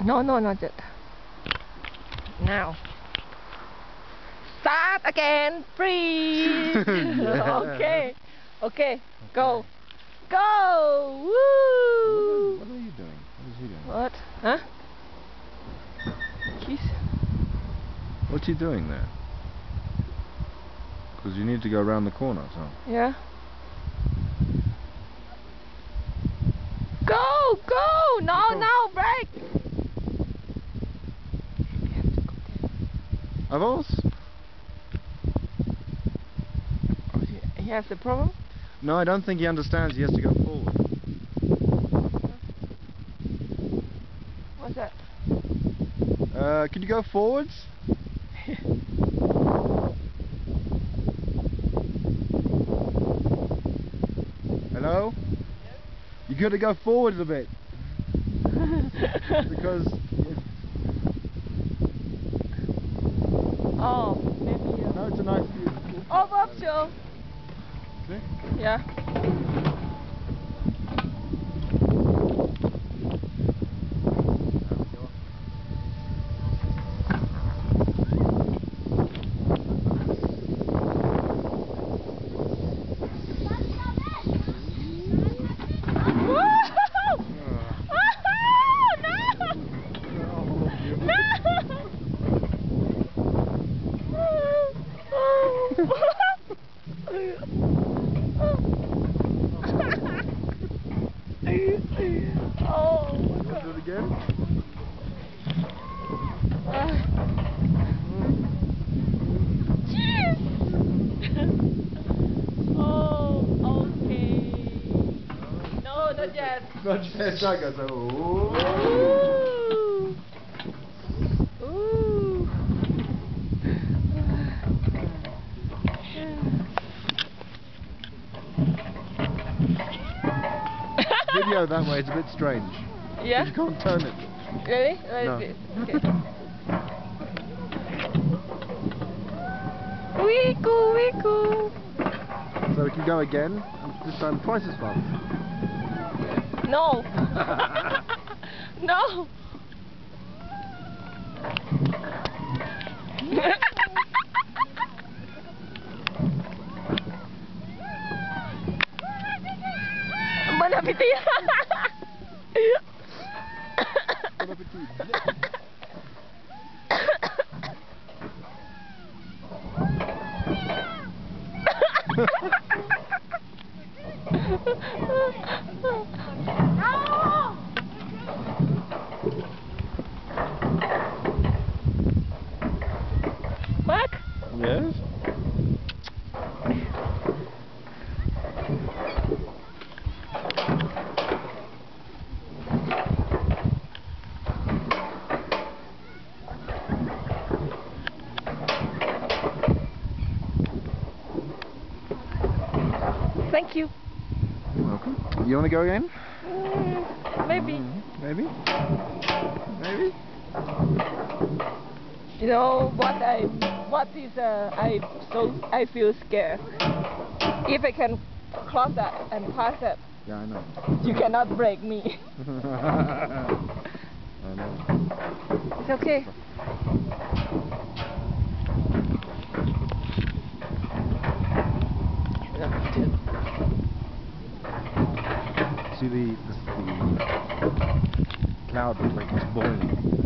No, no, not yet. Now. Start again, freeze. Yeah. Okay. Okay. Go. Go. Woo. What are you doing? What is he doing? What? Huh? He's. What's he doing there? Because you need to go around the corner, so. Yeah. Go, go! No, Go. no, break! Avance? He has the problem? No, I don't think he understands. He has to go forward. What's that? Could you go forwards? Hello? You got to go forwards a bit. Because. Oh, maybe. No, it's a nice view. Oh, Bob, show. See? Yeah. Oh my God. Do it again? Jeez. Oh, okay. No, not yet. Not yet. I go so. Ooh. Ooh. Video that way, it's a bit strange. Yeah? You can't turn it. Really? No. Okay. Weekoo, weekoo. So we can go again, and this time twice as fast. No. No. Bon appétit. Bon appetit. Mark? Yes? Thank you. You're welcome. You want to go again? Maybe. Maybe? Maybe? You know what I feel scared. If I can cross that and pass that, Yeah, I know. you cannot break me. I know. It's okay. See the cloud looks like it's boiling.